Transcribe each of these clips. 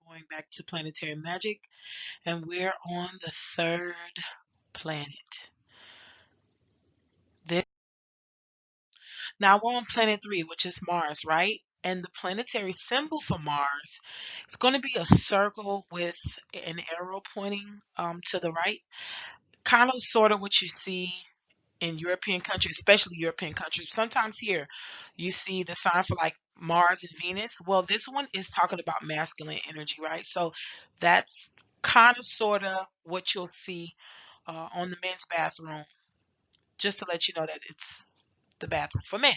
Going back to Planetary Magic, and we're on the third planet. This, now we're on planet 3, which is Mars, right? And the planetary symbol for Mars is going to be a circle with an arrow pointing to the right. Kind of sort of what you see in European countries, especially European countries. Sometimes here you see the sign for like Mars and Venus. Well, this one is talking about masculine energy, right? So that's kind of sort of what you'll see on the men's bathroom, just to let you know that it's the bathroom for men.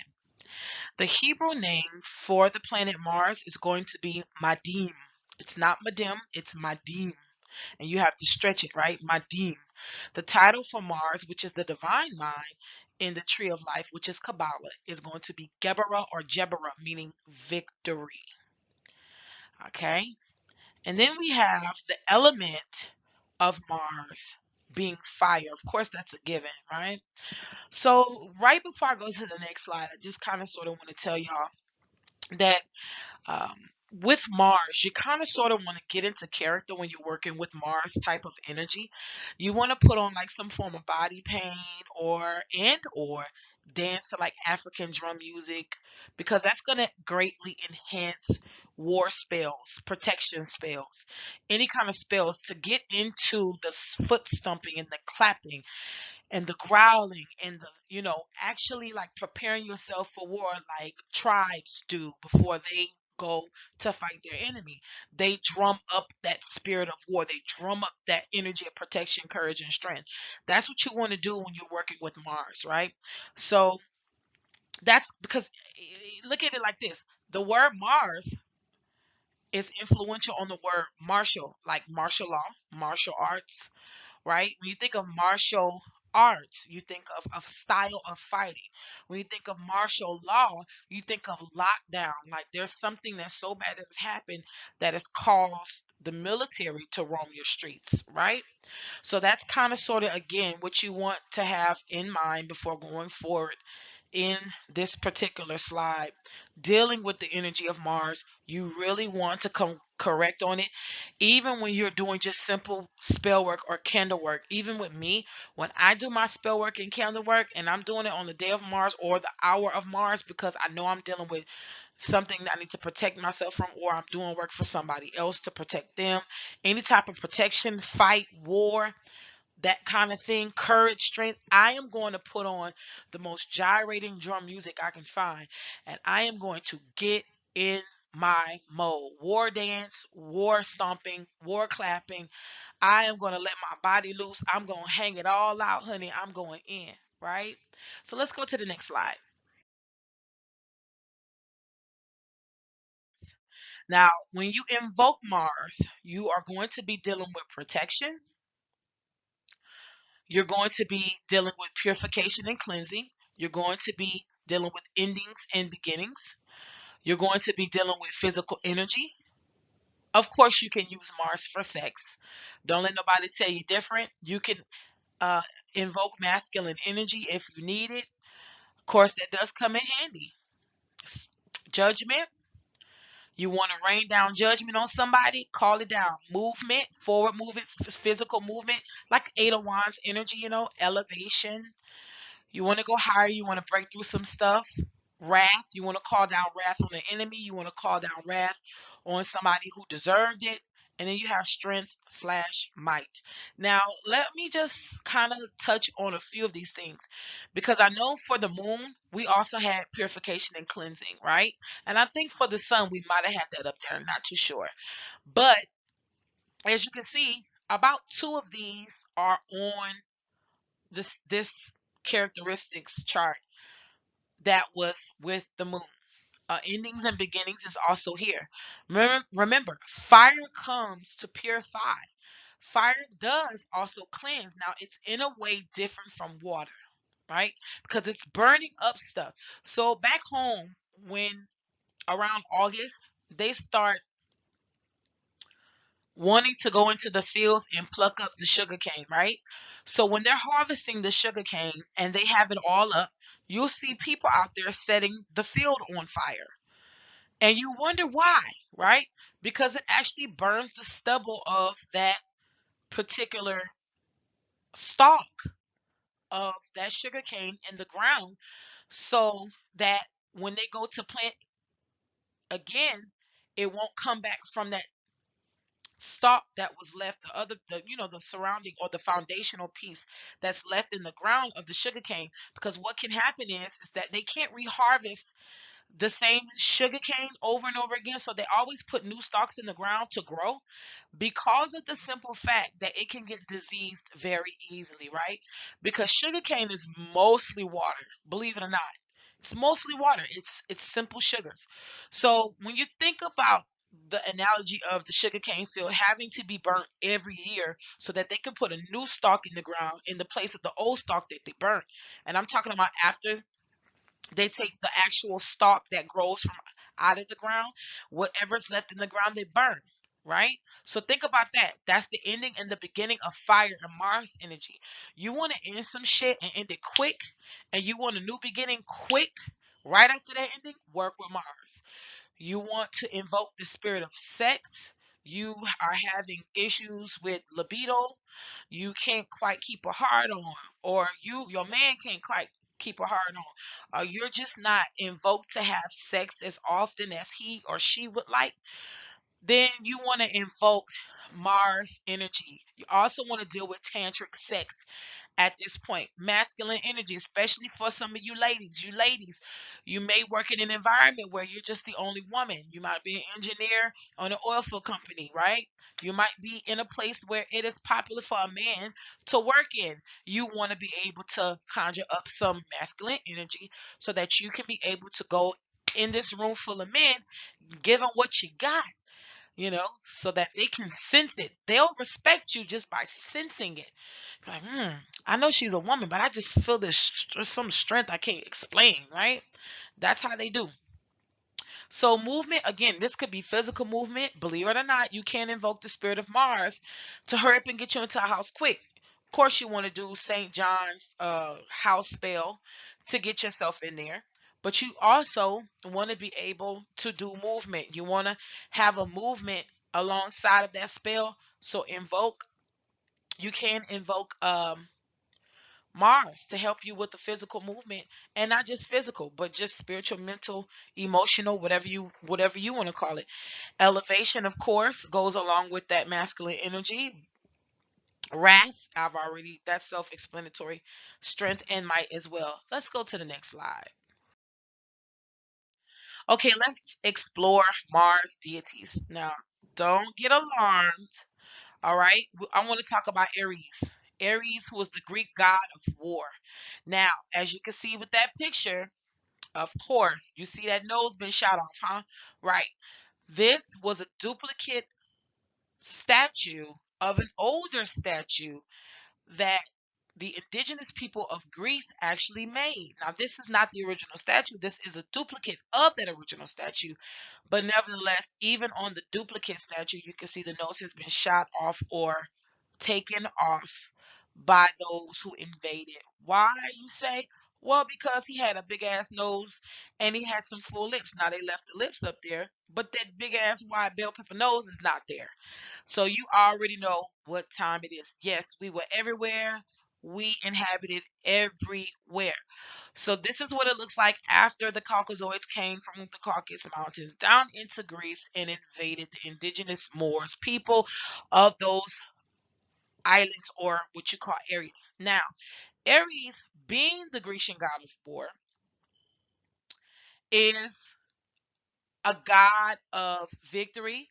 The Hebrew name for the planet Mars is going to be Madim. It's not Madim, it's Madim. And you have to stretch it, right? Madim. The title for Mars, which is the divine mind in the tree of life, which is Kabbalah, is going to be Geberah or Jebera, meaning victory. Okay? And then we have the element of Mars being fire. Of course, that's a given, right? So, right before I go to the next slide, I just kind of sort of want to tell y'all that um, with Mars, you kind of sort of want to get into character when you're working with Mars type of energy. You want to put on like some form of body paint or dance to like African drum music because that's going to greatly enhance war spells, protection spells, any kind of spells to get into the foot stumping and the clapping and the growling and the actually like preparing yourself for war like tribes do before they go to fight their enemy. They drum up that spirit of war. They drum up that energy of protection, courage, and strength. That's what you want to do when you're working with Mars, right? So that's because look at it like this. The word Mars is influential on the word martial, like martial law, martial arts, right? When you think of martial arts, you think of style of fighting. When you think of martial law, you think of lockdown. Like there's something that's so bad that has happened that has caused the military to roam your streets, right? So that's kind of sort of again what you want to have in mind before going forward in this particular slide. Dealing with the energy of Mars, you really want to come correct on it. Even when you're doing just simple spell work or candle work, even with me, when I do my spell work and candle work, and I'm doing it on the day of Mars or the hour of Mars because I know I'm dealing with something that I need to protect myself from, or I'm doing work for somebody else to protect them. Any type of protection, fight, war, that kind of thing, courage, strength. I am going to put on the most gyrating drum music I can find, and I am going to get in my mode. War dance, war stomping, war clapping. I am going to let my body loose. I'm going to hang it all out, honey. I'm going in, right? So let's go to the next slide. Now, when you invoke Mars, you are going to be dealing with protection. You're going to be dealing with purification and cleansing. You're going to be dealing with endings and beginnings. You're going to be dealing with physical energy. Of course, you can use Mars for sex. Don't let nobody tell you different. You can uh, invoke masculine energy if you need it. Of course, that does come in handy. Judgment. You want to rain down judgment on somebody? Call it down. Movement, forward movement, physical movement, like Eight of Wands energy, elevation. You want to go higher. You want to break through some stuff. Wrath. You want to call down wrath on the enemy. You want to call down wrath on somebody who deserved it. And then you have strength slash might. Now, let me just kind of touch on a few of these things because I know for the moon, we also had purification and cleansing, right? And I think for the sun, we might have had that up there. I'm not too sure. But as you can see, about two of these are on this characteristics chart that was with the moon. Endings and beginnings is also here. Remember, fire comes to purify. Fire does also cleanse. Now, it's in a way different from water, right? Because it's burning up stuff. So back home, when around August, they start wanting to go into the fields and pluck up the sugar cane, right? So when they're harvesting the sugar cane and they have it all up, you'll see people out there setting the field on fire. And you wonder why, right? Because it actually burns the stubble of that particular stalk of that sugar cane in the ground, so that when they go to plant again, it won't come back from that stalk that was left, the other, the surrounding or the foundational piece that's left in the ground of the sugar cane. Because what can happen is that they can't reharvest the same sugar cane over and over again, so they always put new stalks in the ground to grow, because of the simple fact that it can get diseased very easily, right? Because sugarcane is mostly water, believe it or not. It's mostly water. It's simple sugars. So when you think about the analogy of the sugarcane field having to be burnt every year so that they can put a new stalk in the ground in the place of the old stalk that they burnt. And I'm talking about after they take the actual stalk that grows from out of the ground, whatever's left in the ground, they burn, right? So think about that. That's the ending and the beginning of fire and Mars energy. You want to end some shit and end it quick, and you want a new beginning quick, right after that ending, work with Mars. You want to invoke the spirit of sex. You are having issues with libido. You can't quite keep a hard on, or your man can't quite keep a hard on, or you're just not invoked to have sex as often as he or she would like. Then you want to invoke Mars energy. You also want to deal with tantric sex at this point. Masculine energy, especially for some of you ladies. You may work in an environment where you're just the only woman. You might be an engineer on an oil field company, right? You might be in a place where it is popular for a man to work in. You want to be able to conjure up some masculine energy so that you can be able to go in this room full of men, give them what you got, so that they can sense it. They'll respect you just by sensing it. Like, I know she's a woman, but I just feel some strength I can't explain, right? That's how they do. So movement, again, this could be physical movement. Believe it or not, you can invoke the spirit of Mars to hurry up and get you into a house quick. Of course, you want to do St. John's house spell to get yourself in there. But you also want to be able to do movement. You want to have a movement alongside of that spell. So you can invoke Mars to help you with the physical movement, and not just physical, but just spiritual, mental, emotional, whatever you want to call it. Elevation, of course, goes along with that masculine energy. Wrath, that's self-explanatory. Strength and might as well. Let's go to the next slide. Okay, let's explore Mars deities. Now, don't get alarmed. All right, I want to talk about Ares. Ares, who is the Greek god of war. Now, as you can see with that picture, of course, you see that nose been shot off, huh? Right. This was a duplicate statue of an older statue that the indigenous people of Greece actually made. Now, this is not the original statue. This is a duplicate of that original statue. But nevertheless, even on the duplicate statue, you can see the nose has been shot off or taken off by those who invaded. Why, you say? Well, because he had a big ass nose and he had some full lips. Now they left the lips up there, but that big ass wide bell pepper nose is not there. So you already know what time it is. Yes, we were everywhere. We inhabited everywhere. So this is what it looks like after the Caucasoids came from the Caucasus Mountains down into Greece and invaded the indigenous Moors people of those islands, or what you call areas. Now, Ares, being the Grecian god of war, is a god of victory.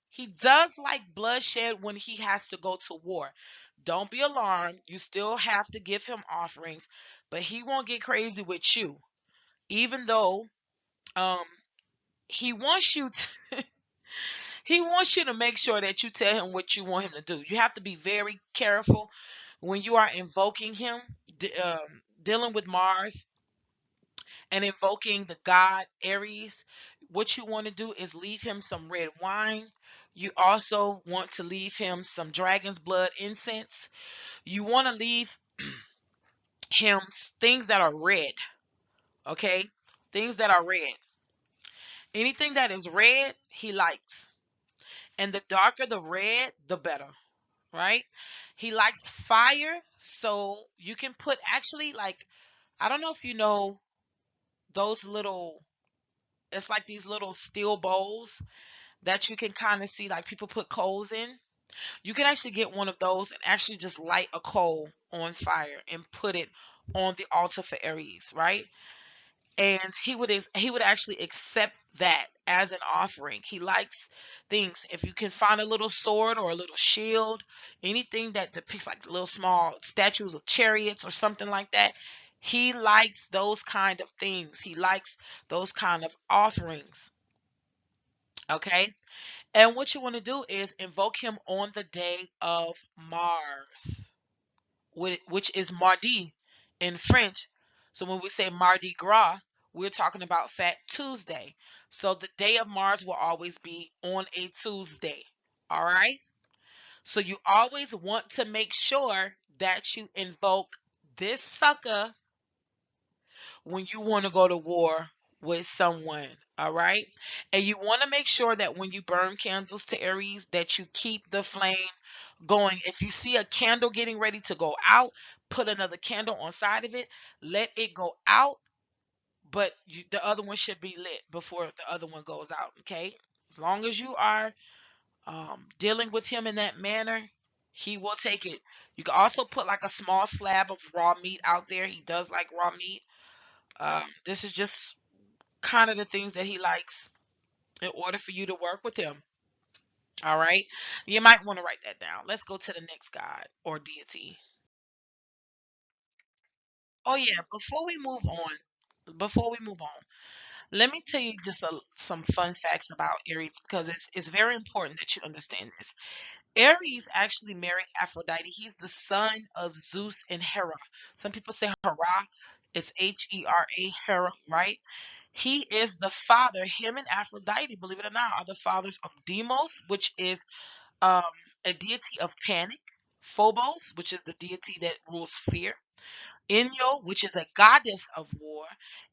He does like bloodshed when he has to go to war. Don't be alarmed. You still have to give him offerings, but he won't get crazy with you. Even though um he wants you to he wants you to make sure that you tell him what you want him to do. You have to be very careful when you are invoking him, dealing with Mars and invoking the god Ares. What you want to do is leave him some red wine. You also want to leave him some dragon's blood incense. You want to leave him things that are red, okay? Things that are red. Anything that is red, he likes. And the darker the red, the better, right? He likes fire, so you can put actually like I don't know if you know those little it's like these little steel bowls that you can kind of see like people put coals in. You can actually get one of those and actually just light a coal on fire and put it on the altar for Aries, right? And he would actually accept that as an offering. He likes things. If you can find a little sword or a little shield, anything that depicts like little small statues of chariots or something like that, he likes those kind of things. He likes those kind of offerings. Okay? And what you want to do is invoke him on the day of Mars, which is Mardi in French. So when we say Mardi Gras, we're talking about Fat Tuesday. So the day of Mars will always be on a Tuesday. All right? So you always want to make sure that you invoke this sucker when you want to go to war with someone, all right? And you want to make sure that when you burn candles to Aries that you keep the flame going. If you see a candle getting ready to go out, put another candle on side of it, let it go out, but the other one should be lit before the other one goes out, okay? As long as you are dealing with him in that manner, he will take it. You can also put like a small slab of raw meat out there. He does like raw meat. This is just kind of the things that he likes in order for you to work with him. All right. You might want to write that down. Let's go to the next god or deity. Oh yeah, before we move on, let me tell you just some fun facts about Aries because it's very important that you understand this. Aries actually married Aphrodite. He's the son of Zeus and Hera. Some people say Hera. It's Hera, Hera, right? He is the father. Him and Aphrodite, believe it or not, are the fathers of Deimos, which is um, a deity of panic. Phobos, which is the deity that rules fear. Inyo, which is a goddess of war.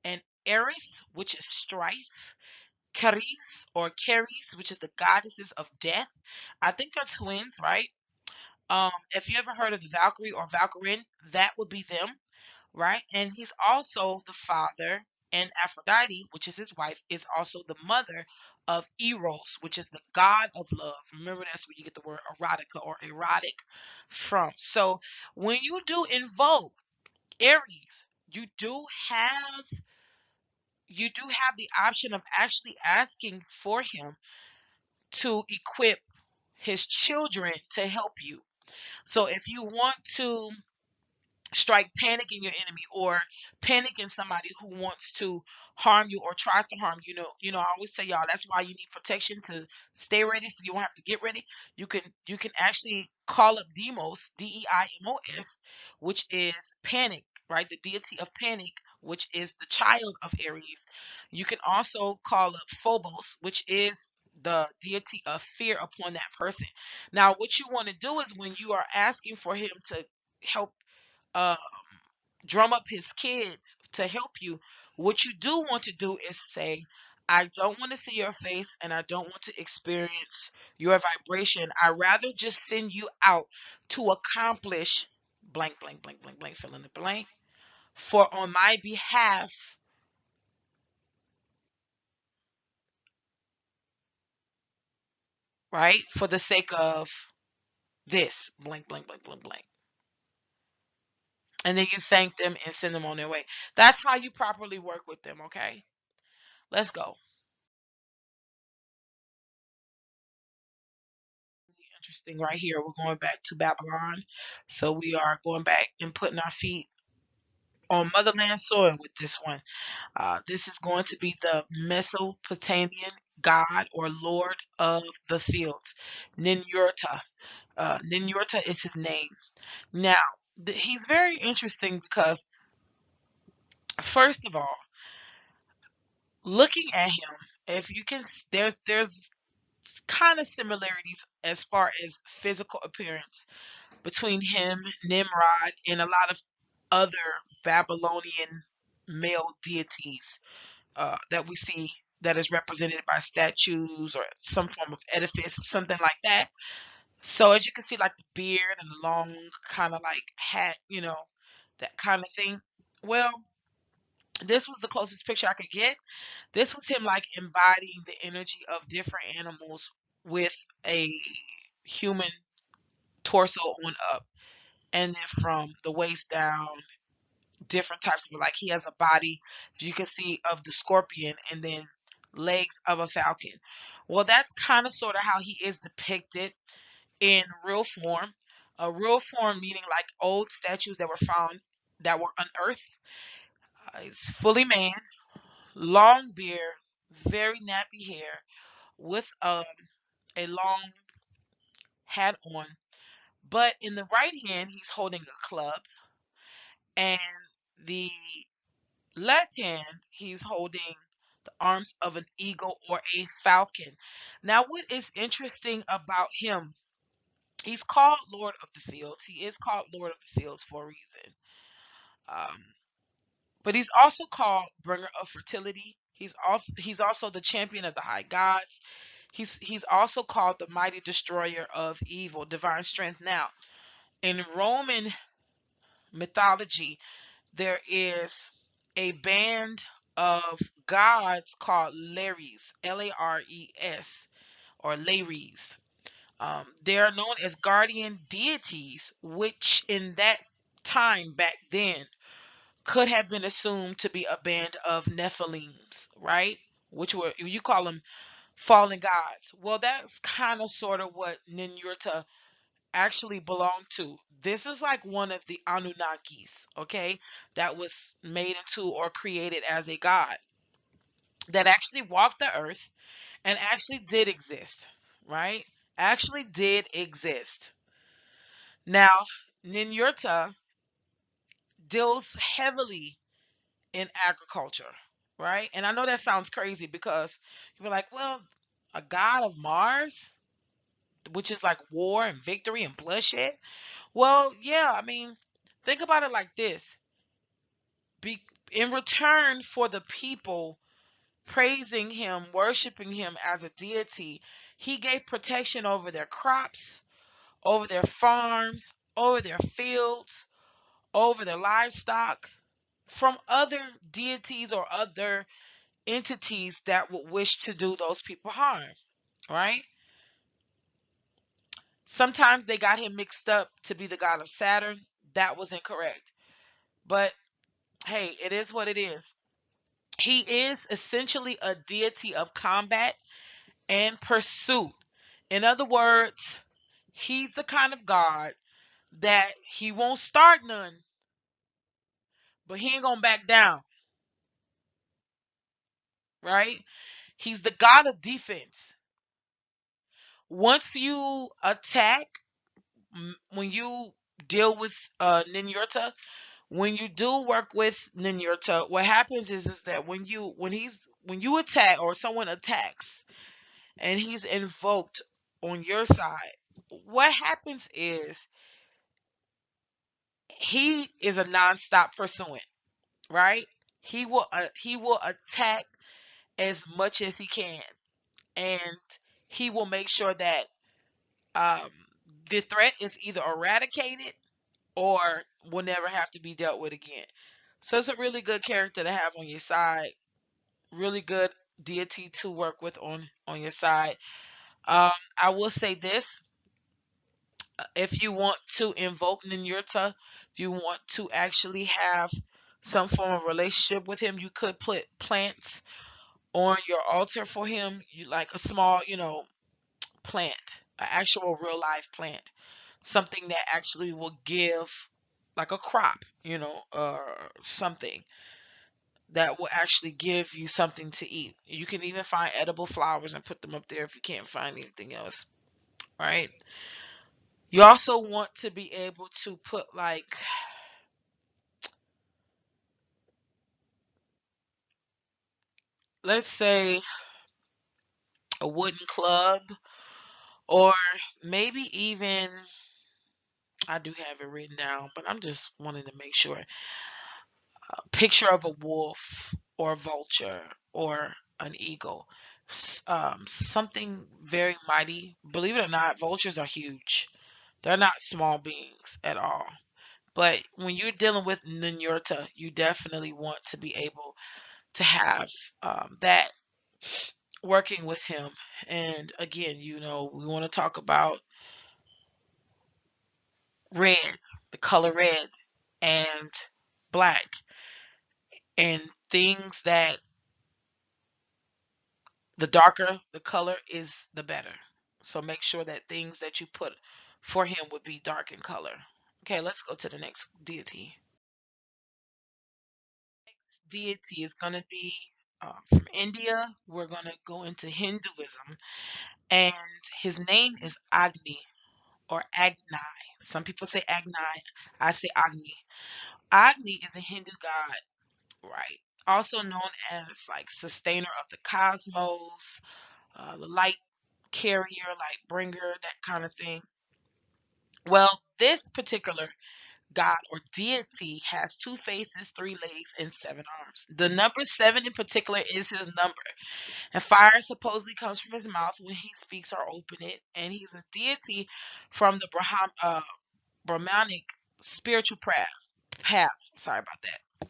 And Eris, which is strife. Charis or Charis, which is the goddesses of death. I think they're twins, right? If you ever heard of the Valkyrie or Valkyrin, that would be them, right? And he's also the father, and Aphrodite, which is his wife, is also the mother of Eros, which is the god of love. Remember, that's where you get the word erotica or erotic from. So when you do invoke Aries, have you do have the option of actually asking for him to equip his children to help you. So if you want to strike panic in your enemy or panic in somebody who wants to harm you or tries to harm you, I always tell y'all that's why you need protection to stay ready so you won't have to get ready. You can actually call up Demos, Deimos, which is panic, right? The deity of panic, which is the child of Aries. You can also call up Phobos, which is the deity of fear upon that person. Now what you want to do is when you are asking for him to help uh, drum up his kids to help you, what you do want to do is say, I don't want to see your face and I don't want to experience your vibration. I rather just send you out to accomplish blank, blank, blank, blank, blank, fill in the blank for on my behalf, right? For the sake of this blank, blank, blank, blank, blank. And then you thank them and send them on their way. That's how you properly work with them, okay? Let's go. Interesting right here. We're going back to Babylon. So we are going back and putting our feet on motherland soil with this one. This is going to be the Mesopotamian god or lord of the fields, Ninurta. Ninurta is his name. Now, he's very interesting because, first of all, looking at him, if you can, there's kind of similarities as far as physical appearance between him, Nimrod, and a lot of other Babylonian male deities that we see. that is represented by statues or some form of edifice or something like that. So as you can see, like the beard and the long kind of like hat, that kind of thing. Well, this was the closest picture I could get. This was him like embodying the energy of different animals with a human torso on up. And then from the waist down, different types of, like, he has a body, if you can see, of the scorpion, and then legs of a falcon. Well, that's kind of sort of how he is depicted in real form. A real form meaning like old statues that were found, that were unearthed. He's fully man, long beard, very nappy hair, with a long hat on. But in the right hand, he's holding a club, and the left hand, he's holding the arms of an eagle or a falcon. Now, what is interesting about him, he's called Lord of the Fields. He is called Lord of the Fields for a reason. Um, but he's also called Bringer of Fertility. He's also the champion of the high gods. He's also called the mighty destroyer of evil, divine strength. Now, in Roman mythology, there is a band of gods called Lares, Lares, or Lares. They are known as guardian deities, which in that time back then could have been assumed to be a band of Nephilims, right? Which were, you call them fallen gods. Well, that's kind of sort of what Ninurta actually belong to. This is like one of the Anunnakis, okay, that was made into or created as a god that actually walked the earth and actually did exist, right? Actually did exist. Now, Ninurta deals heavily in agriculture, right? And I know that sounds crazy because you're like, well, a god of Mars, which is like war and victory and bloodshed. Well, yeah, I mean, think about it like this. Be, in return for the people praising him, worshiping him as a deity, he gave protection over their crops, over their farms, over their fields, over their livestock from other deities or other entities that would wish to do those people harm, right? Sometimes they got him mixed up to be the god of Saturn. That was incorrect. But hey, it is what it is. He is essentially a deity of combat and pursuit. In other words, he's the kind of God that he won't start none, but he ain't gonna back down, right? He's the God of defense. Once you attack, when you deal with Ninurta, when you do work with Ninurta, what happens is that when you attack or someone attacks and he's invoked on your side, what happens is he is a non-stop pursuant, right? He will attack as much as he can, and he will make sure that um, the threat is either eradicated or will never have to be dealt with again. So it's a really good character to have on your side. Really good deity to work with on your side. I will say this: if you want to invoke Ninurta, if you want to actually have some form of relationship with him, you could put plants on your altar for him. You like a small, plant, an actual real life plant, something that actually will give like a crop, or something that will actually give you something to eat. You can even find edible flowers and put them up there if you can't find anything else, right? You also want to be able to put, like, let's say a wooden club, or maybe even, I do have it written down, but I'm just wanting to make sure, a picture of a wolf or a vulture or an eagle, something very mighty. Believe it or not, vultures are huge. They're not small beings at all. But when you're dealing with Ninurta, you definitely want to be able to have that working with him. And again, we want to talk about red, the color red, and black, and things that the darker the color is, the better. So make sure that things that you put for him would be dark in color. Okay, let's go to the next deity. Next deity is going to be from India. We're going to go into Hinduism, and his name is Agni or Agni. Some people say Agni, I say Agni. Agni is a Hindu god, right? Also known as like sustainer of the cosmos, the light carrier, light bringer, that kind of thing. Well, this particular god or deity has two faces, three legs, and seven arms. The number seven in particular is his number. And fire supposedly comes from his mouth when he speaks or open it. And he's a deity from the Brahmanic spiritual path. Sorry about that.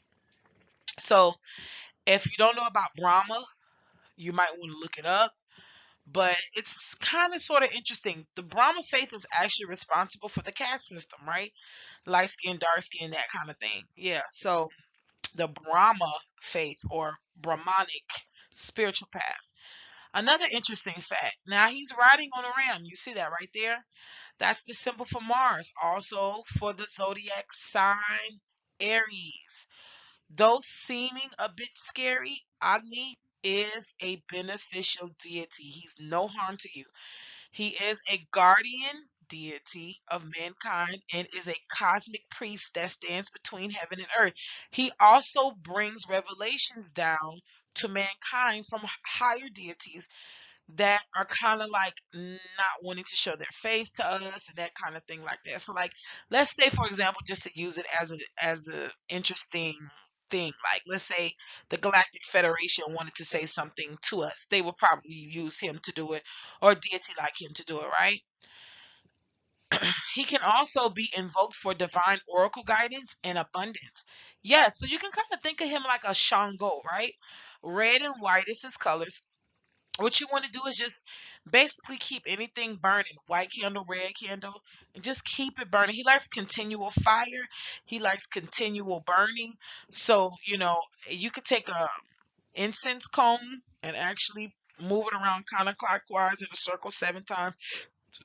So if you don't know about Brahma, you might want to look it up. But it's kind of sort of interesting. The Brahma faith is actually responsible for the caste system, right? Light skin, dark skin, that kind of thing. Yeah. So the Brahma faith or Brahmanic spiritual path. Another interesting fact. Now he's riding on a ram. You see that right there? That's the symbol for Mars. Also for the zodiac sign Aries. Though seeming a bit scary, Agni is a beneficial deity. He's no harm to you. He is a guardian deity of mankind and is a cosmic priest that stands between heaven and earth. He also brings revelations down to mankind from higher deities that are kind of like not wanting to show their face to us and that kind of thing like that. So like let's say for example, just to use it as a interesting thing, like let's say the Galactic Federation wanted to say something to us, they would probably use him to do it, or a deity like him to do it, right? He can also be invoked for divine oracle guidance and abundance. Yes, so you can kind of think of him like a Shango, right? Red and white is his colors. What you want to do is just basically keep anything burning, white candle, red candle, and just keep it burning. He likes continual fire. He likes continual burning. So you could take a incense cone and actually move it around counterclockwise in a circle 7 times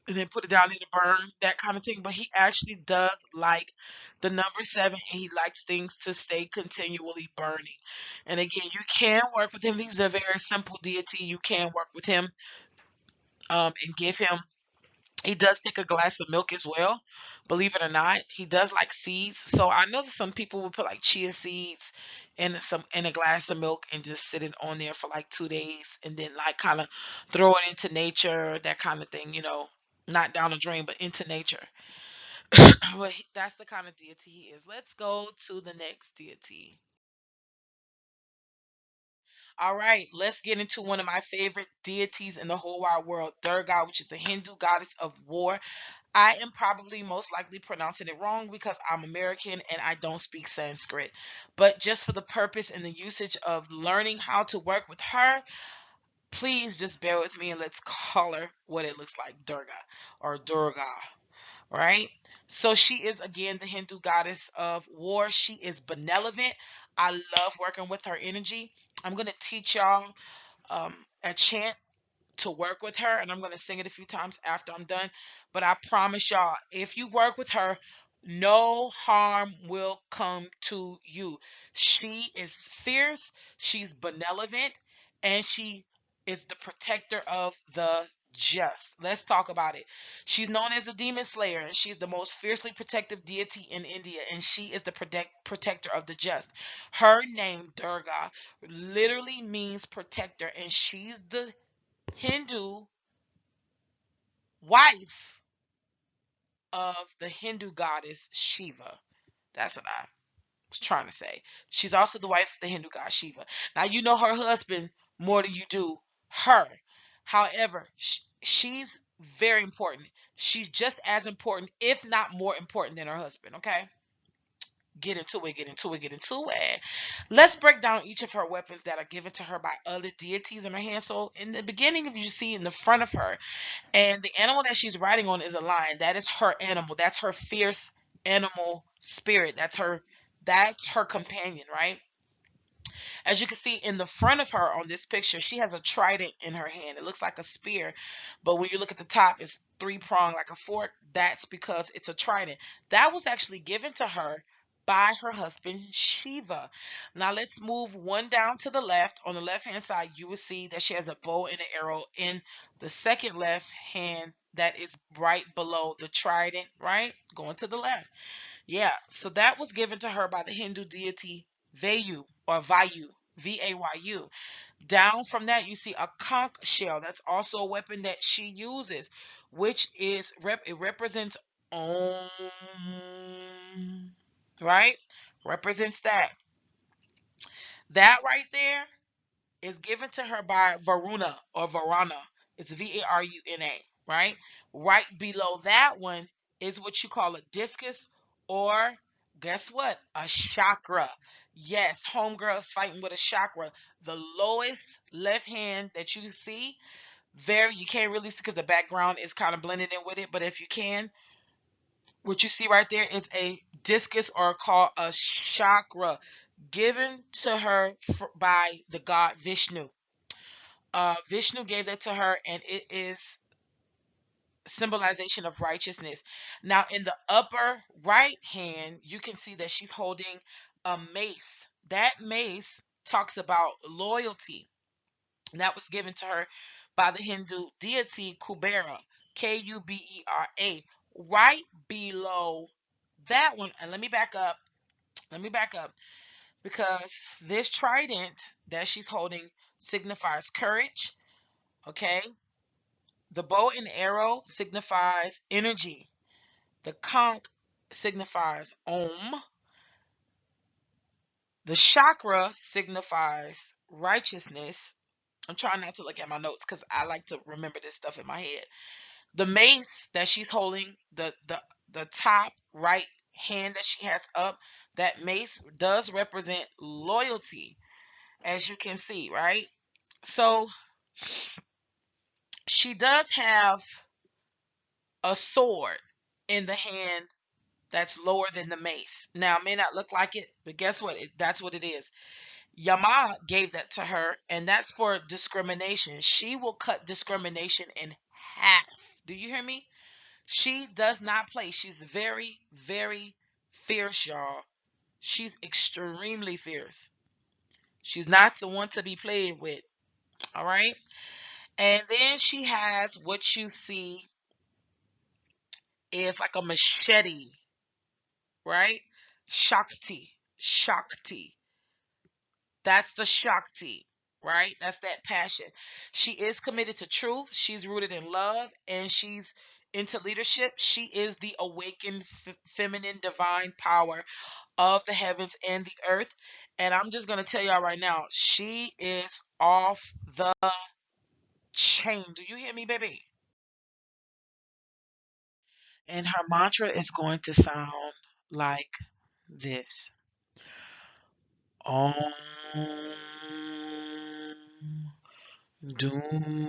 and then put it down in the burn, that kind of thing. But he actually does like the number seven, and he likes things to stay continually burning. And again, you can work with him. He's a very simple deity. You can work with him and give him. He does take a glass of milk as well. Believe it or not, he does like seeds. So I know that some people will put like chia seeds in a glass of milk and just sit it on there for like 2 days and then like kind of throw it into nature, that kind of thing. Not down the drain, but into nature. But that's the kind of deity he is. Let's go to the next deity. All right, let's get into one of my favorite deities in the whole wide world, Durga, which is the Hindu goddess of war. I am probably most likely pronouncing it wrong because I'm American and I don't speak Sanskrit. But just for the purpose and the usage of learning how to work with her, please just bear with me and let's call her what it looks like, Durga or Durga, right? So she is again the Hindu goddess of war. She is benevolent. I love working with her energy. I'm going to teach y'all a chant to work with her, and I'm going to sing it a few times after I'm done. But I promise y'all, if you work with her, no harm will come to you. She is fierce, she's benevolent, and she is the protector of the just. Let's talk about it. She's known as a demon slayer, and she's the most fiercely protective deity in India, and she is the protector of the just. Her name, Durga, literally means protector, and she's the Hindu wife of the Hindu goddess Shiva. That's what I was trying to say. She's also the wife of the Hindu god Shiva. Now you know her husband more than you do her. However, she's very important. She's just as important, if not more important than her husband, okay? Get into it, get into it, get into it. Let's break down each of her weapons that are given to her by other deities in her hand. So, in the beginning, if you see in the front of her, and the animal that she's riding on is a lion. That is her animal. That's her fierce animal spirit. That's her companion, right? As you can see in the front of her on this picture, she has a trident in her hand. It looks like a spear, but when you look at the top, it's three pronged like a fork. That's because it's a trident. That was actually given to her by her husband Shiva. Now let's move one down to the left. On the left hand side, you will see that she has a bow and an arrow in the second left hand that is right below the trident, right? Going to the left. Yeah, so that was given to her by the Hindu deity Vayu or Vayu, Vayu. Down from that, you see a conch shell. That's also a weapon that she uses, which is it represents Om, right? Represents that. That right there is given to her by Varuna or Varana. It's Varuna, right? Right below that one is what you call a discus, or guess what? A chakra. Yes, homegirl is fighting with a chakra. The lowest left hand that you see, you can't really see because the background is kind of blended in with it, but if you can, what you see right there is a discus, or called a chakra, given to her by the god Vishnu. Vishnu gave that to her, and it is symbolization of righteousness. Now, in the upper right hand, you can see that she's holding a mace. That mace talks about loyalty. And that was given to her by the Hindu deity Kubera, Kubera. Right below that one, and let me back up. Let me back up because this trident that she's holding signifies courage. Okay, the bow and arrow signifies energy. The conch signifies Om. The chakra signifies righteousness. I'm trying not to look at my notes because I like to remember this stuff in my head. The mace that she's holding, the top right hand that she has up, that mace does represent loyalty, as you can see, right? So she does have a sword in the hand that's lower than the mace. Now, it may not look like it, but guess what? That's what it is. Yama gave that to her, and that's for discrimination. She will cut discrimination in half. Do you hear me? She does not play. She's very, very fierce, y'all. She's extremely fierce. She's not the one to be played with. All right. And then she has what you see is like a machete, right? Shakti. Shakti. That's the Shakti, right? That's that passion. She is committed to truth. She's rooted in love, and she's into leadership. She is the awakened feminine divine power of the heavens and the earth. And I'm just going to tell y'all right now, she is off the chain. Do you hear me, baby? And her mantra is going to sound like this. Om Doom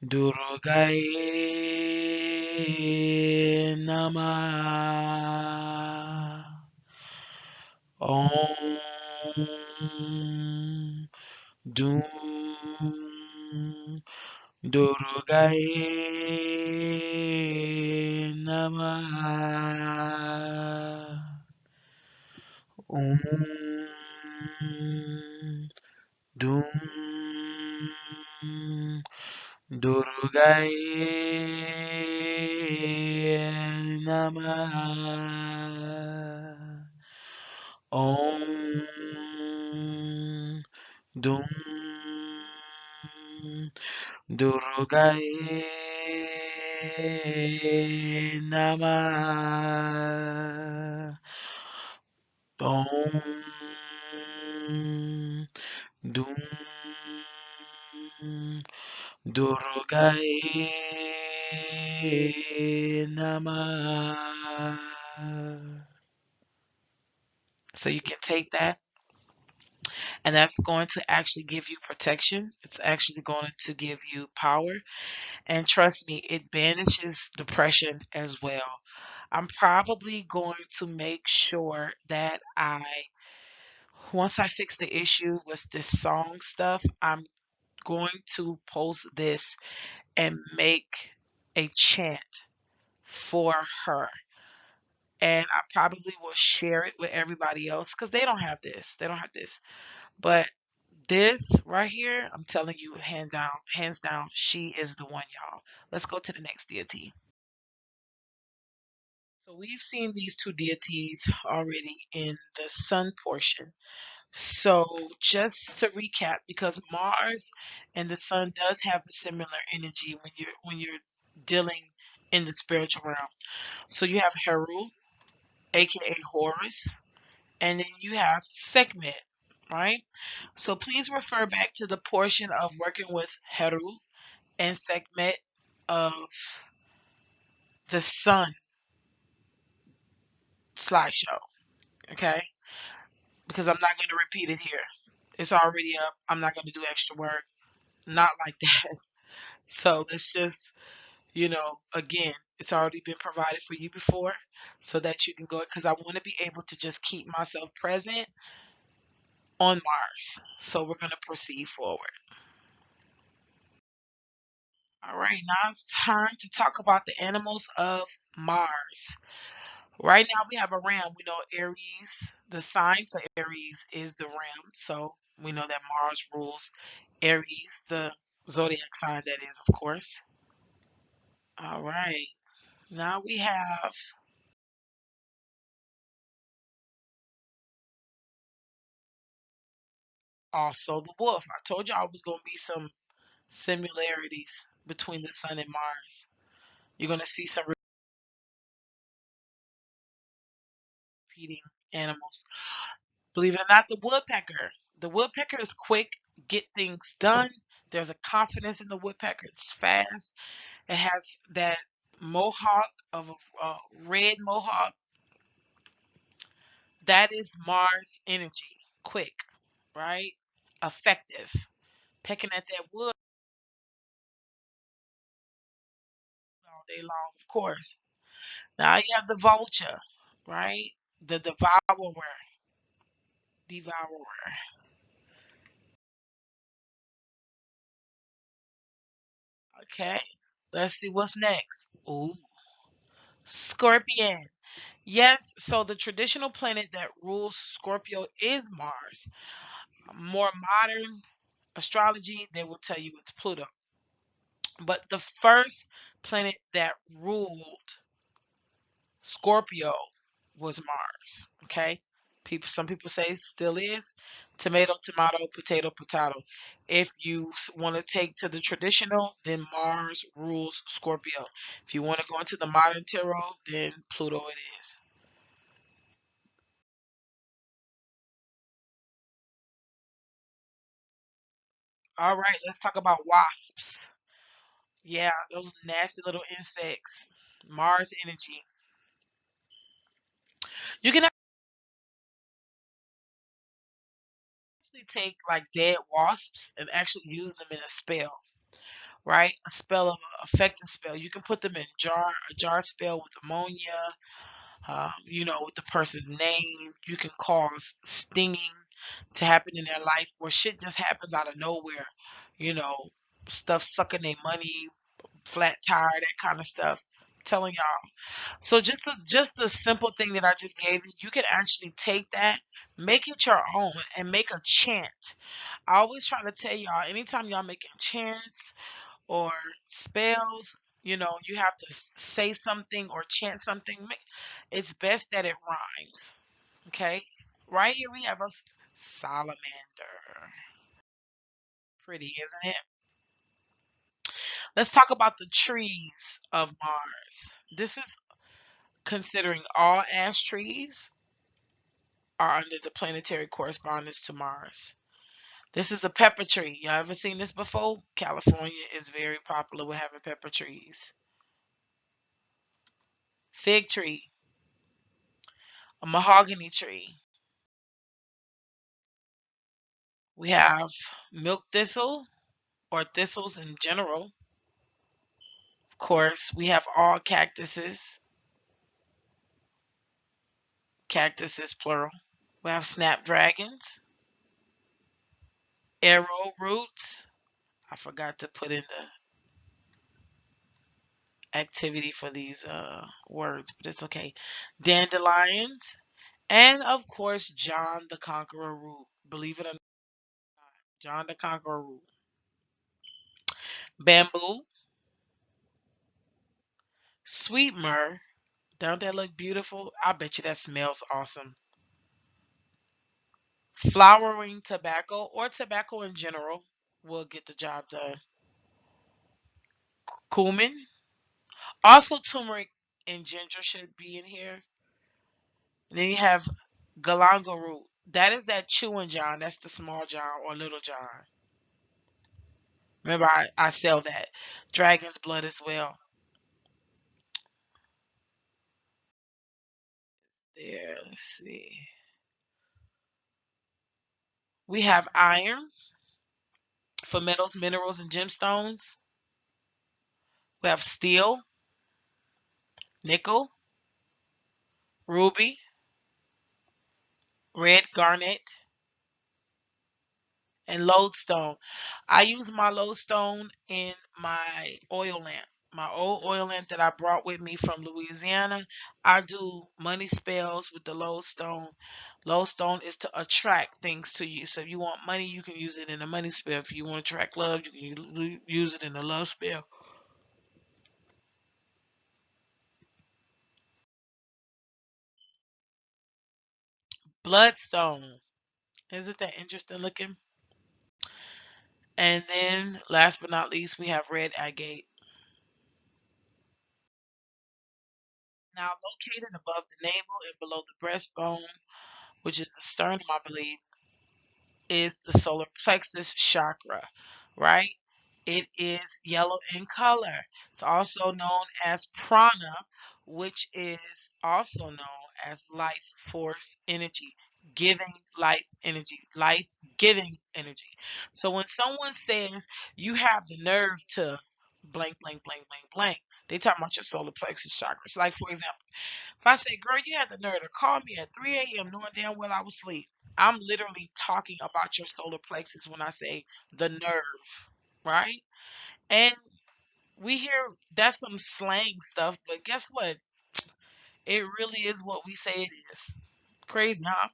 Durgaye Namah. Om Doom Durgaye Namah. Om Doom Durgaye Namah. Om Dum Durgaye Namah. Om Dum Durgae Namah. So you can take that, and that's going to actually give you protection. It's actually going to give you power. And trust me, it banishes depression as well. I'm probably going to make sure that once I fix the issue with this song stuff, I'm going to post this and make a chant for her. And I probably will share it with everybody else because they don't have this. They don't have this. But this right here, I'm telling you, hands down, she is the one, y'all. Let's go to the next deity. So we've seen these two deities already in the sun portion. So just to recap, because Mars and the sun does have a similar energy when you're dealing in the spiritual realm. So you have Heru, aka Horus, and then you have Sekhmet, right? So please refer back to the portion of working with Heru and Sekhmet of the sun slideshow, okay? Because I'm not going to repeat it here. It's already up. I'm not going to do extra work. Not like that. So let's just, again, it's already been provided for you before so that you can go, because I want to be able to just keep myself present on Mars. So we're going to proceed forward. All right, now it's time to talk about the animals of Mars. Right now we have a ram. We know Aries, the sign for Aries is the ram. So we know that Mars rules Aries, the zodiac sign that is, of course. All right, now we have also the wolf. I told you I was going to be some similarities between the sun and Mars. You're going to see some repeating animals. Believe it or not, the woodpecker. The woodpecker is quick, get things done. There's a confidence in the woodpecker. It's fast. It has that mohawk of a red mohawk. That is Mars energy. Quick, right? Effective. Pecking at that wood all day long, of course. Now you have the vulture, right? The devourer. Devourer. Okay. Let's see what's next. Ooh, Scorpion. Yes, so the traditional planet that rules Scorpio is Mars. More modern astrology, they will tell you it's Pluto. But the first planet that ruled Scorpio was Mars. Okay. Some people say still is. Tomato, tomato, potato, potato. If you want to take to the traditional, then Mars rules Scorpio. If you want to go into the modern tarot, then Pluto it is. All right, let's talk about wasps. Yeah, those nasty little insects. Mars energy. You can actually take like dead wasps and actually use them in a spell, right? A spell of an effective spell. You can put them in a jar spell with ammonia, with the person's name. You can cause stinging to happen in their life where shit just happens out of nowhere. You know, stuff sucking their money, flat tire, that kind of stuff. I'm telling y'all. So just the simple thing that I just gave you, you can actually take that, make it your own, and make a chant. I always try to tell y'all, anytime y'all making chants or spells, you have to say something or chant something. It's best that it rhymes. Okay? Right here we have a salamander. Pretty, isn't it? Let's talk about the trees of Mars. This is considering all ash trees are under the planetary correspondence to Mars. This is a pepper tree. Y'all ever seen this before? California is very popular with having pepper trees. Fig tree, a mahogany tree. We have milk thistle or thistles in general. Of course, we have all cactuses. Cactuses plural. We have snapdragons, arrow roots. I forgot to put in the activity for these words, but it's okay. Dandelions, and of course, John the Conqueror root. Believe it or not, John the Conqueror root. Bamboo, sweet myrrh. Don't that look beautiful? I bet you that smells awesome. Flowering tobacco or tobacco in general will get the job done. Cumin. Also, turmeric and ginger should be in here. And then you have galangal root. That is that chewing John. That's the small John or little John. Remember, I sell that. Dragon's blood as well. There, let's see. We have iron for metals, minerals, and gemstones. We have steel, nickel, ruby, red garnet, and lodestone. I use my lodestone in my oil lamp. My old oil lamp that I brought with me from Louisiana. I do money spells with the lodestone. Lodestone is to attract things to you. So if you want money, you can use it in a money spell. If you want to attract love, you can use it in a love spell. Bloodstone. Isn't that interesting looking? And then last but not least, we have red agate. Now located above the navel and below the breastbone, which is the sternum, I believe, is the solar plexus chakra, right? It is yellow in color. It's also known as prana, which is also known as life force energy, giving life energy, life giving energy. So when someone says you have the nerve to blank, blank, blank, blank, blank, they talk about your solar plexus chakras. Like, for example, if I say, girl, you had the nerve to call me at 3 a.m. knowing damn well I was asleep, I'm literally talking about your solar plexus when I say the nerve, right? And we hear that's some slang stuff, but guess what? It really is what we say it is. Crazy, huh?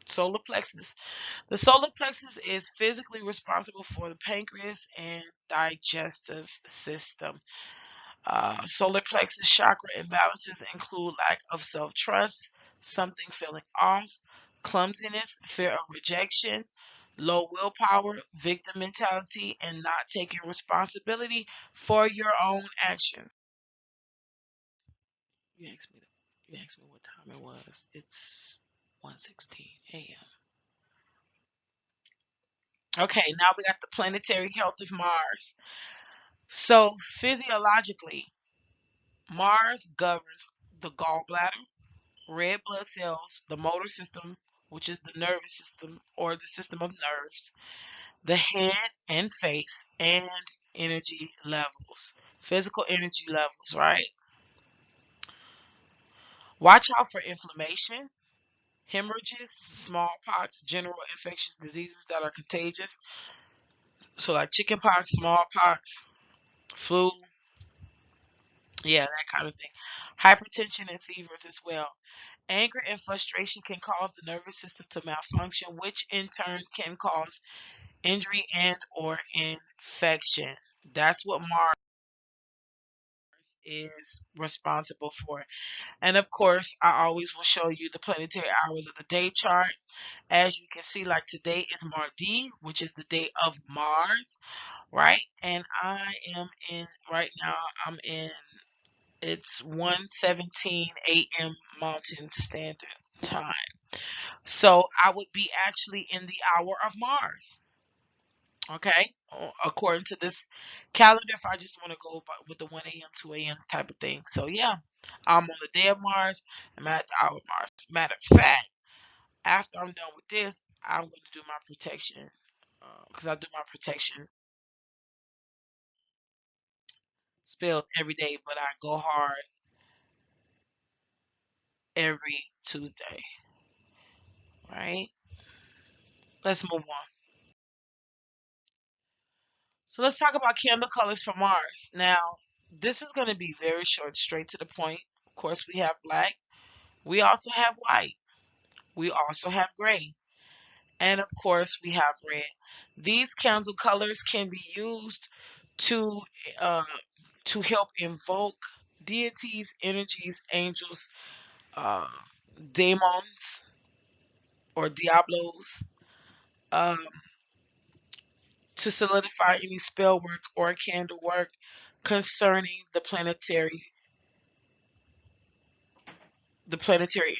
Solar plexus. The solar plexus is physically responsible for the pancreas and digestive system. Solar plexus chakra imbalances include lack of self trust, something feeling off, clumsiness, fear of rejection, low willpower, victim mentality, and not taking responsibility for your own actions. You asked me. You asked me what time it was. It's 1:16 a.m. Okay, now we got the planetary health of Mars. So physiologically, Mars governs the gallbladder, red blood cells, the motor system, which is the nervous system or the system of nerves, the head and face, and energy levels, physical energy levels, right? Watch out for inflammation, hemorrhages, smallpox, general infectious diseases that are contagious. So, like chickenpox, smallpox, flu, yeah, that kind of thing. Hypertension and fevers as well. Anger and frustration can cause the nervous system to malfunction, which in turn can cause injury and or infection. That's what Mars is responsible for. And of course, I always will show you the planetary hours of the day chart. As you can see, like today is Mardi, which is the day of Mars, right? And I am in right now, I'm in it's 1:17 a.m. Mountain Standard Time. So I would be actually in the hour of Mars. Okay, according to this calendar, if I just want to go with the 1 a.m., 2 a.m. type of thing. So yeah, I'm on the day of Mars. I'm at the hour of Mars. Matter of fact, after I'm done with this, I'm going to do my protection because I do my protection spells every day, but I go hard every Tuesday. Right? Let's move on. So let's talk about candle colors for Mars. Now, this is going to be very short, straight to the point. Of course, we have black. We also have white. We also have gray. And of course, we have red. These candle colors can be used to uh, to help invoke deities, energies, angels, uh, demons, or diablos, um, to solidify any spell work or candle work concerning the planetary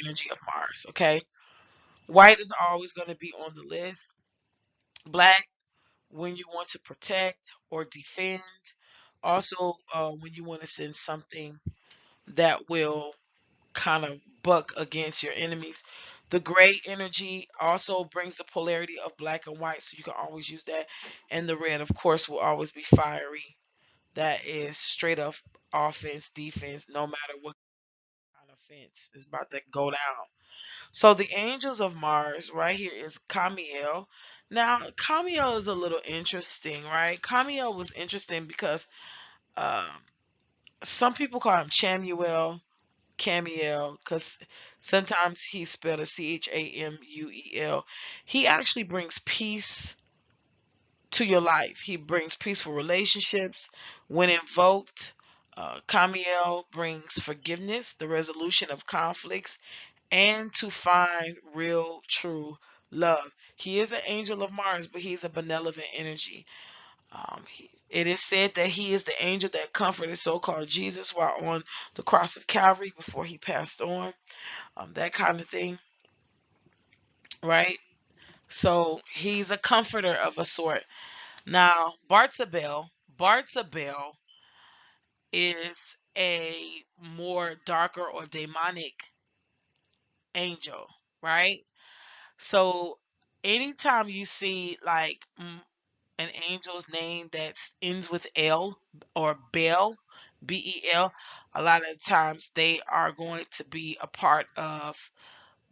energy of Mars. Okay, white is always going to be on the list. Black when you want to protect or defend. Also, when you want to send something that will kind of buck against your enemies. The gray energy also brings the polarity of black and white, so you can always use that. And the red, of course, will always be fiery. That is straight up offense, defense, no matter what kind of fence is about to go down. So the angels of Mars right here is Camiel. Now, Camiel is a little interesting, right? Camiel was interesting because um, some people call him Chamuel, Camiel, because sometimes he's spelled as Chamuel. He actually brings peace to your life. He brings peaceful relationships. When invoked, Camiel brings forgiveness, the resolution of conflicts, and to find real, true love. He is an angel of Mars, but he's a benevolent energy. It is said that he is the angel that comforted so-called Jesus while on the cross of Calvary before he passed on. That kind of thing, right? So he's a comforter of a sort. Now, Bartzabel is a more darker or demonic angel, right? So anytime you see like an angel's name that ends with L or Bel, Bel, a lot of times they are going to be a part of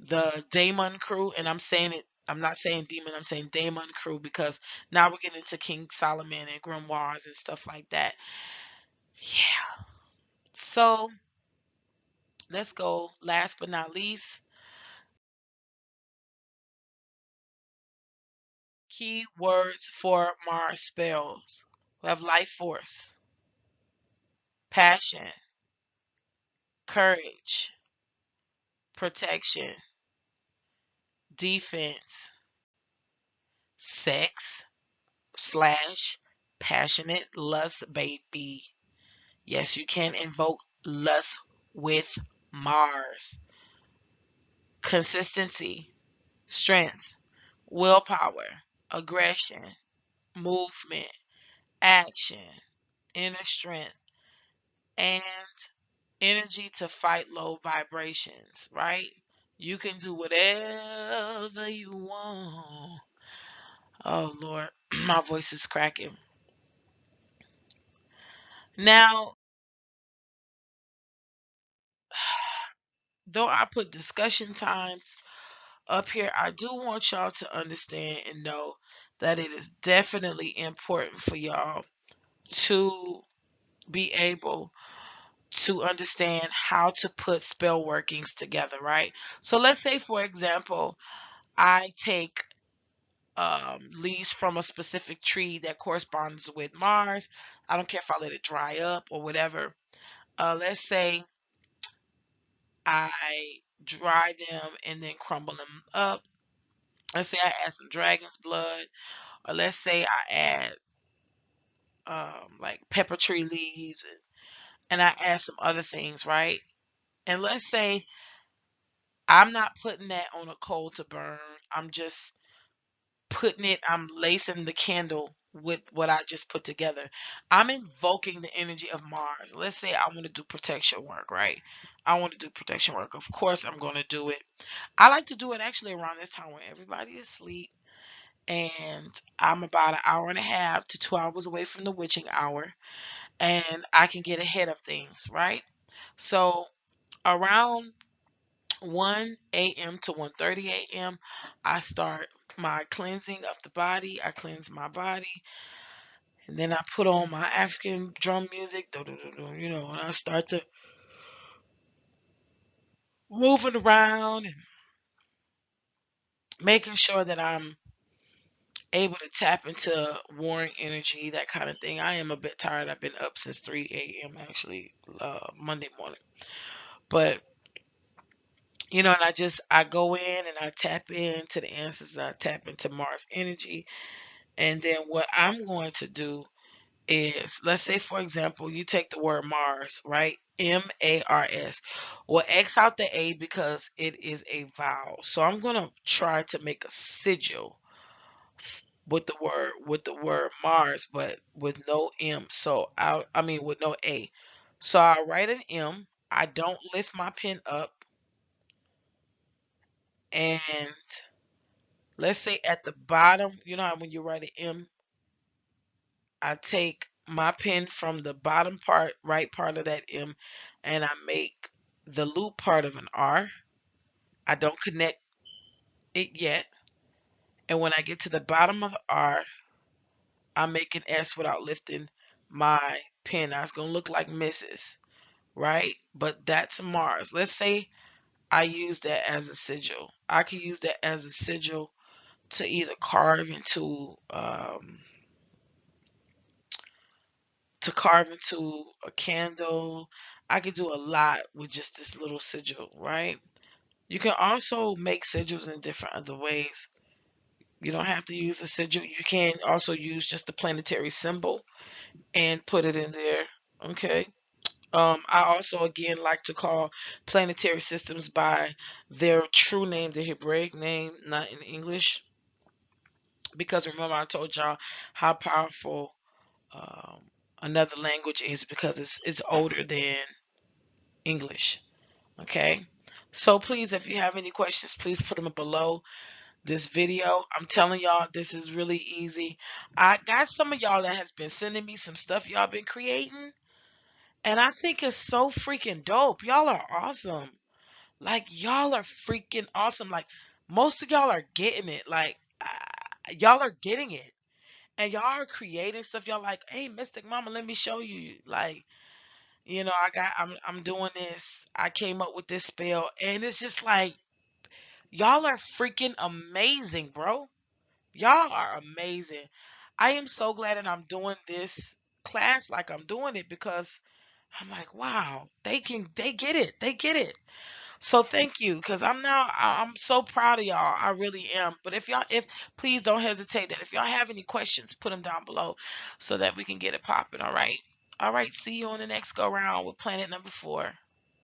the Daemon crew. And I'm saying it, I'm not saying demon, I'm saying Daemon crew because now we're getting into King Solomon and grimoires and stuff like that. Yeah. So let's go last but not least. Key words for Mars spells. We have life force, passion, courage, protection, defense, sex slash passionate lust, baby. Yes, you can invoke lust with Mars. Consistency, strength, willpower, aggression, movement, action, inner strength, and energy to fight low vibrations, right? You can do whatever you want. Oh, Lord, my voice is cracking. Now, though I put discussion times up here, I do want y'all to understand and know that it is definitely important for y'all to be able to understand how to put spell workings together, right? So let's say, for example, I take leaves from a specific tree that corresponds with Mars. I don't care if I let it dry up or whatever. Let's say I dry them and then crumble them up. Let's say I add some dragon's blood, or let's say I add like pepper tree leaves, and I add some other things, right? And let's say I'm not putting that on a coal to burn. I'm just I'm lacing the candle with what I just put together. I'm invoking the energy of Mars. Let's say I want to do protection work, right? I want to do protection work. Of course, I'm going to do it. I like to do it actually around this time when everybody is asleep, and I'm about an hour and a half to 2 hours away from the witching hour, and I can get ahead of things, right? So around 1 a.m. to 1:30 a.m., I start my cleansing of the body. I cleanse my body, and then I put on my African drum music, and I start to moving around and making sure that I'm able to tap into warring energy, that kind of thing. I am a bit tired. I've been up since 3 a.m. actually, Monday morning. But and I go in and I tap into the ancestors. I tap into Mars energy, and then what I'm going to do is, let's say for example, you take the word Mars, right? Mars. Well, X out the A because it is a vowel. So I'm gonna try to make a sigil with the word Mars, but with no M. So I mean with no A. So I write an M. I don't lift my pen up, and let's say at the bottom, you know how when you write an M, I take my pen from the bottom part, right part of that M, and I make the loop part of an R. I don't connect it yet. And when I get to the bottom of the R, I make an S without lifting my pen. Now it's going to look like Mrs., right? But that's Mars. Let's say I use that as a sigil. I can use that as a sigil to either carve into a candle. I could do a lot with just this little sigil, right? You can also make sigils in different other ways. You don't have to use a sigil. You can also use just the planetary symbol and put it in there. Okay. I also again like to call planetary systems by their true name, the Hebraic name, not in English, because remember I told y'all how powerful um, another language is because it's older than English. Okay. So please, if you have any questions, please put them below this video. I'm telling y'all, this is really easy. I got some of y'all that has been sending me some stuff y'all been creating, and I think it's so freaking dope. Y'all are awesome. Like, y'all are freaking awesome. Like, most of y'all are getting it. Like, y'all are getting it. And y'all are creating stuff. Y'all like, hey, Mystic Mama, let me show you. Like, I'm doing this. I came up with this spell. And it's just like, y'all are freaking amazing, bro. Y'all are amazing. I am so glad that I'm doing this class like I'm doing it, because I'm like, wow, they get it. They get it. So thank you, because I'm so proud of y'all. I really am. But if please don't hesitate that if y'all have any questions, put them down below so that we can get it popping. All right. All right. See you on the next go round with planet number 4.